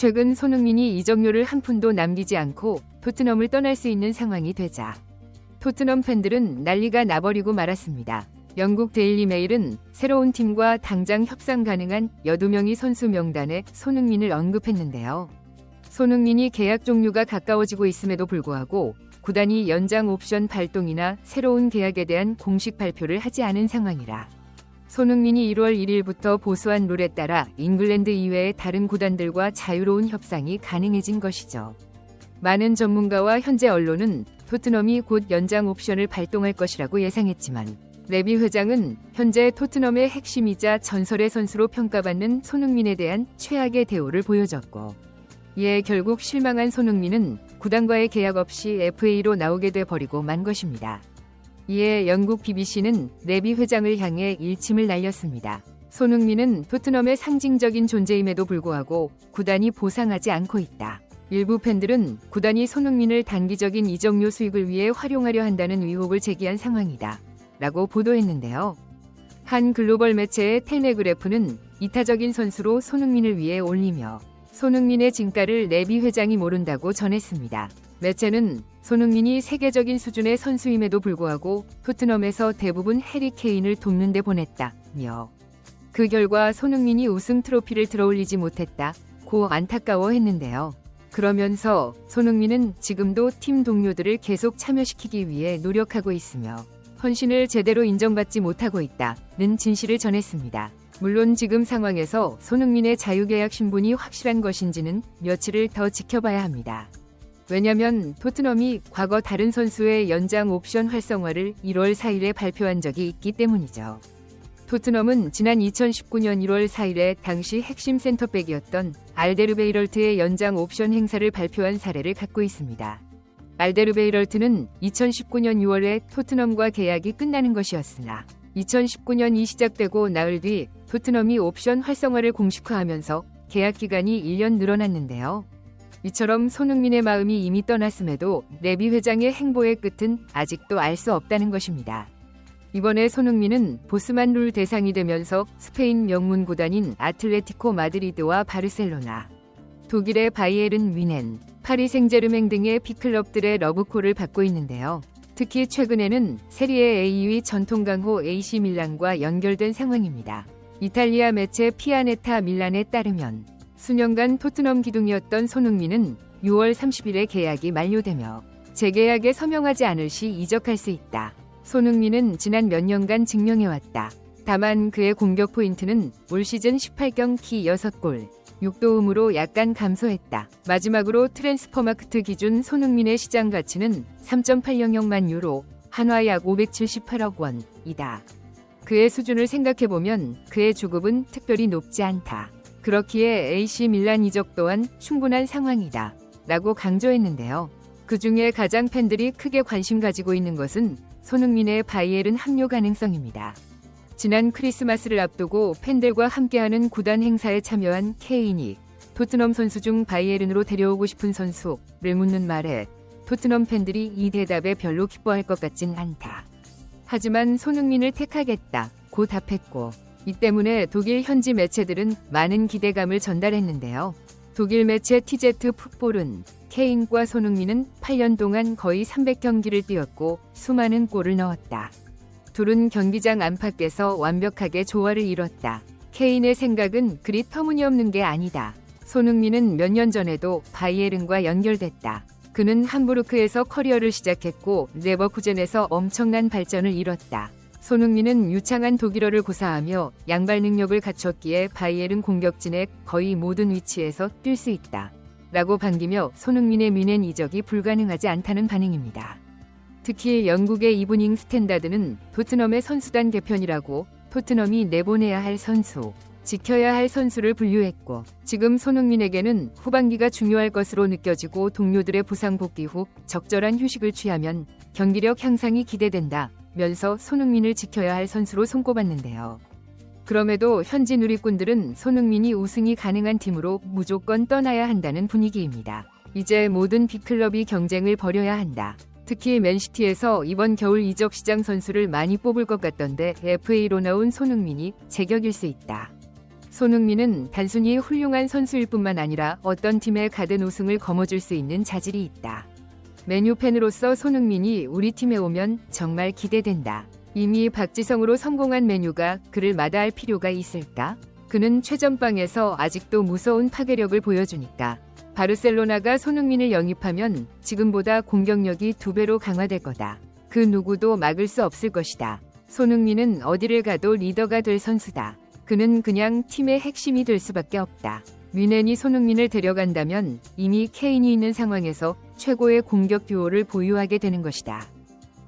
최근 손흥민이 이적료를 한 푼도 남기지 않고 토트넘을 떠날 수 있는 상황이 되자 토트넘 팬들은 난리가 나버리고 말았습니다. 영국 데일리 메일은 새로운 팀과 당장 협상 가능한 12명의 선수 명단에 손흥민을 언급했는데요. 손흥민이 계약 종료가 가까워지고 있음에도 불구하고 구단이 연장 옵션 발동이나 새로운 계약에 대한 공식 발표를 하지 않은 상황이라 손흥민이 1월 1일부터 보수한 룰에 따라 잉글랜드 이외의 다른 구단들과 자유로운 협상이 가능해진 것이죠. 많은 전문가와 현재 언론은 토트넘이 곧 연장 옵션을 발동할 것이라고 예상했지만 레비 회장은 현재 토트넘의 핵심이자 전설의 선수로 평가받는 손흥민에 대한 최악의 대우를 보여줬고 이에 결국 실망한 손흥민은 구단과의 계약 없이 FA로 나오게 돼 버리고 만 것입니다. 이에 영국 BBC는 레비 회장을 향해 일침을 날렸습니다. 손흥민은 토트넘의 상징적인 존재임에도 불구하고 구단이 보상하지 않고 있다. 일부 팬들은 구단이 손흥민을 단기적인 이적료 수익을 위해 활용하려 한다는 의혹을 제기한 상황이다. 라고 보도했는데요. 한 글로벌 매체의 텔레그래프는 이타적인 선수로 손흥민을 위해 올리며 손흥민의 진가를 레비 회장이 모른다고 전했습니다. 매체는 손흥민이 세계적인 수준의 선수임에도 불구하고 토트넘에서 대부분 해리 케인을 돕는 데 보냈다며 그 결과 손흥민이 우승 트로피를 들어올리지 못했다고 안타까워했는데요. 그러면서 손흥민은 지금도 팀 동료들을 계속 참여시키기 위해 노력하고 있으며 헌신을 제대로 인정받지 못하고 있다는 진실을 전했습니다. 물론 지금 상황에서 손흥민의 자유계약 신분이 확실한 것인지는 며칠을 더 지켜봐야 합니다. 왜냐면 토트넘이 과거 다른 선수의 연장 옵션 활성화를 1월 4일에 발표한 적이 있기 때문이죠. 토트넘은 지난 2019년 1월 4일에 당시 핵심 센터백이었던 알데르베이럴트의 연장 옵션 행사를 발표한 사례를 갖고 있습니다. 알데르베이럴트는 2019년 6월에 토트넘과 계약이 끝나는 것이었으나 2019년이 시작되고 나흘 뒤 토트넘이 옵션 활성화를 공식화하면서 계약 기간이 1년 늘어났는데요. 이처럼 손흥민의 마음이 이미 떠났음에도 레비 회장의 행보의 끝은 아직도 알 수 없다는 것입니다. 이번에 손흥민은 보스만 룰 대상이 되면서 스페인 명문 구단인 아틀레티코 마드리드와 바르셀로나, 독일의 바이에른 뮌헨, 파리 생제르맹 등의 빅클럽들의 러브콜을 받고 있는데요. 특히 최근에는 세리에 A 2위 전통 강호 AC 밀란과 연결된 상황입니다. 이탈리아 매체 피아네타 밀란에 따르면 수년간 토트넘 기둥이었던 손흥민은 6월 30일에 계약이 만료되며 재계약에 서명하지 않을 시 이적할 수 있다. 손흥민은 지난 몇 년간 증명해왔다. 다만 그의 공격 포인트는 올 시즌 18경기 6골, 6도움으로 약간 감소했다. 마지막으로 트랜스퍼마크트 기준 손흥민의 시장 가치는 3.800만 유로, 한화 약 578억 원이다. 그의 수준을 생각해보면 그의 주급은 특별히 높지 않다. 그렇기에 AC 밀란 이적 또한 충분한 상황이다. 라고 강조했는데요. 그 중에 가장 팬들이 크게 관심 가지고 있는 것은 손흥민의 바이에른 합류 가능성입니다. 지난 크리스마스를 앞두고 팬들과 함께하는 구단 행사에 참여한 케인이 토트넘 선수 중 바이에른으로 데려오고 싶은 선수를 묻는 말에 토트넘 팬들이 이 대답에 별로 기뻐할 것 같진 않다. 하지만 손흥민을 택하겠다고 답했고 이 때문에 독일 현지 매체들은 많은 기대감을 전달했는데요. 독일 매체 TZ 풋볼은 케인과 손흥민은 8년 동안 거의 300경기를 뛰었고 수많은 골을 넣었다. 둘은 경기장 안팎에서 완벽하게 조화를 이뤘다. 케인의 생각은 그리 터무니없는 게 아니다. 손흥민은 몇 년 전에도 바이에른과 연결됐다. 그는 함부르크에서 커리어를 시작했고 레버쿠젠에서 엄청난 발전을 이뤘다. 손흥민은 유창한 독일어를 구사하며 양발 능력을 갖췄기에 바이에른 공격진의 거의 모든 위치에서 뛸 수 있다. 라고 반기며 손흥민의 뮌헨 이적이 불가능하지 않다는 반응입니다. 특히 영국의 이브닝 스탠다드는 토트넘의 선수단 개편이라고 토트넘이 내보내야 할 선수, 지켜야 할 선수를 분류했고 지금 손흥민에게는 후반기가 중요할 것으로 느껴지고 동료들의 부상 복귀 후 적절한 휴식을 취하면 경기력 향상이 기대된다. 면서 손흥민을 지켜야 할 선수로 손꼽았는데요. 그럼에도 현지 누리꾼들은 손흥민이 우승이 가능한 팀으로 무조건 떠나야 한다는 분위기입니다. 이제 모든 빅클럽이 경쟁을 벌여야 한다. 특히 맨시티에서 이번 겨울 이적 시장 선수를 많이 뽑을 것 같던데 FA로 나온 손흥민이 제격일 수 있다. 손흥민은 단순히 훌륭한 선수일 뿐만 아니라 어떤 팀에 가든 우승을 거머쥘 수 있는 자질이 있다. 맨유 팬으로서 손흥민이 우리 팀에 오면 정말 기대된다. 이미 박지성으로 성공한 맨유가 그를 마다할 필요가 있을까? 그는 최전방에서 아직도 무서운 파괴력을 보여주니까. 바르셀로나가 손흥민을 영입하면 지금보다 공격력이 2배로 강화될 거다. 그 누구도 막을 수 없을 것이다. 손흥민은 어디를 가도 리더가 될 선수다. 그는 그냥 팀의 핵심이 될 수밖에 없다. 뮌헨이 손흥민을 데려간다면 이미 케인이 있는 상황에서 최고의 공격 듀오를 보유하게 되는 것이다.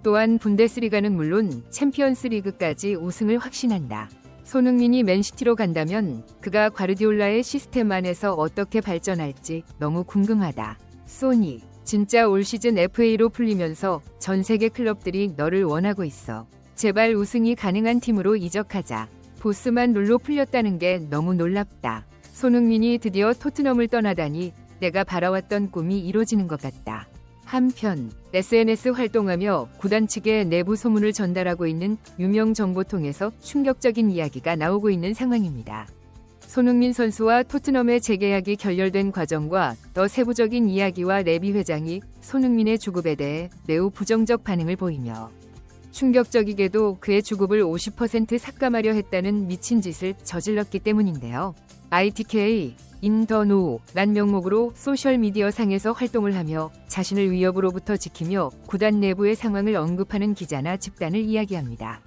또한 분데스리가는 물론 챔피언스 리그까지 우승을 확신한다. 손흥민이 맨시티로 간다면 그가 과르디올라의 시스템 안에서 어떻게 발전할지 너무 궁금하다. 소니, 진짜 올 시즌 FA로 풀리면서 전 세계 클럽들이 너를 원하고 있어. 제발 우승이 가능한 팀으로 이적하자. 보스만 룰로 풀렸다는 게 너무 놀랍다. 손흥민이 드디어 토트넘을 떠나다니 내가 바라왔던 꿈이 이루어지는 것 같다. 한편 SNS 활동하며 구단 측에 내부 소문을 전달하고 있는 유명 정보통에서 충격적인 이야기가 나오고 있는 상황입니다. 손흥민 선수와 토트넘의 재계약이 결렬된 과정과 더 세부적인 이야기와 레비 회장이 손흥민의 주급에 대해 매우 부정적 반응을 보이며 충격적이게도 그의 주급을 50% 삭감하려 했다는 미친 짓을 저질렀기 때문인데요. ITK 인더노란 명목으로 소셜미디어 상에서 활동을 하며 자신을 위협으로부터 지키며 구단 내부의 상황을 언급하는 기자나 집단을 이야기합니다.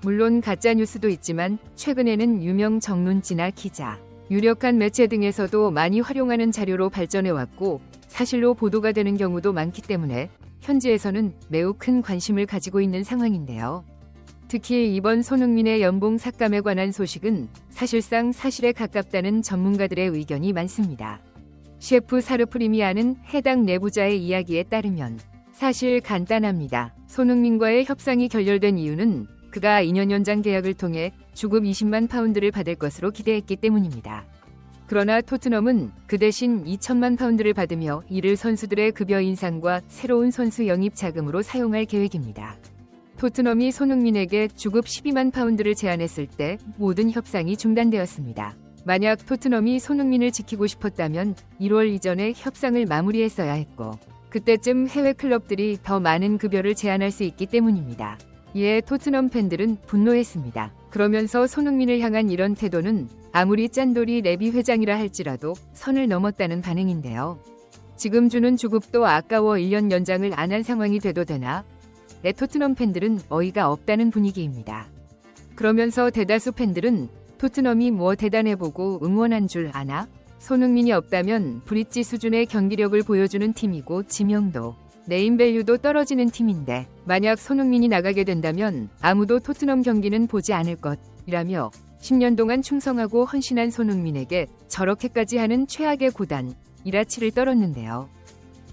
물론 가짜뉴스도 있지만 최근에는 유명 정론지나 기자, 유력한 매체 등에서도 많이 활용하는 자료로 발전해왔고 사실로 보도가 되는 경우도 많기 때문에 현지에서는 매우 큰 관심을 가지고 있는 상황인데요. 특히 이번 손흥민의 연봉 삭감에 관한 소식은 사실상 사실에 가깝다는 전문가들의 의견이 많습니다. 셰프 사르프리미아는 해당 내부자의 이야기에 따르면 사실 간단합니다. 손흥민과의 협상이 결렬된 이유는 그가 2년 연장 계약을 통해 주급 20만 파운드를 받을 것으로 기대했기 때문입니다. 그러나 토트넘은 그 대신 2천만 파운드를 받으며 이를 선수들의 급여 인상과 새로운 선수 영입 자금으로 사용할 계획입니다. 토트넘이 손흥민에게 주급 12만 파운드를 제안했을 때 모든 협상이 중단되었습니다. 만약 토트넘이 손흥민을 지키고 싶었다면 1월 이전에 협상을 마무리했어야 했고 그때쯤 해외 클럽들이 더 많은 급여를 제안할 수 있기 때문입니다. 이에 토트넘 팬들은 분노했습니다. 그러면서 손흥민을 향한 이런 태도는 아무리 짠돌이 레비 회장이라 할지라도 선을 넘었다는 반응인데요. 지금 주는 주급도 아까워 1년 연장을 안 한 상황이 돼도 되나? 토트넘 팬들은 어이가 없다는 분위기입니다. 그러면서 대다수 팬들은 토트넘이 뭐 대단해보고 응원한 줄 아나? 손흥민이 없다면 브릿지 수준의 경기력을 보여주는 팀이고 지명도, 네임밸류도 떨어지는 팀인데 만약 손흥민이 나가게 된다면 아무도 토트넘 경기는 보지 않을 것이라며 10년 동안 충성하고 헌신한 손흥민에게 저렇게까지 하는 최악의 구단, 이라치를 떨었는데요.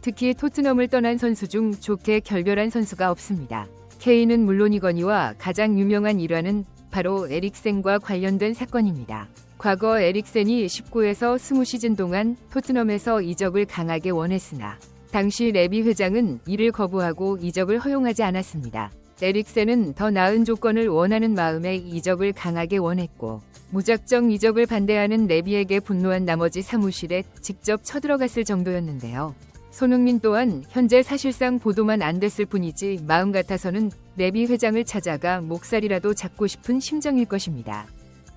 특히 토트넘을 떠난 선수 중 좋게 결별한 선수가 없습니다. 케인은 물론이거니와 가장 유명한 일화는 바로 에릭센과 관련된 사건입니다. 과거 에릭센이 19에서 20시즌 동안 토트넘에서 이적을 강하게 원했으나 당시 레비 회장은 이를 거부하고 이적을 허용하지 않았습니다. 에릭센은 더 나은 조건을 원하는 마음에 이적을 강하게 원했고 무작정 이적을 반대하는 레비에게 분노한 나머지 사무실에 직접 쳐들어갔을 정도였는데요. 손흥민 또한 현재 사실상 보도만 안 됐을 뿐이지 마음 같아서는 레비 회장을 찾아가 목살이라도 잡고 싶은 심정일 것입니다.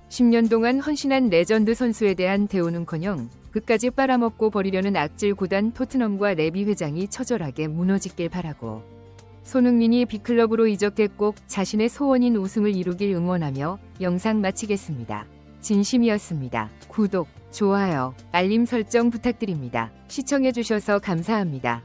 10년 동안 헌신한 레전드 선수에 대한 대우는커녕 끝까지 빨아먹고 버리려는 악질 구단 토트넘과 레비 회장이 처절하게 무너지길 바라고 손흥민이 빅클럽으로 이적해 꼭 자신의 소원인 우승을 이루길 응원하며 영상 마치겠습니다. 진심이었습니다. 구독, 좋아요, 알림 설정 부탁드립니다. 시청해주셔서 감사합니다.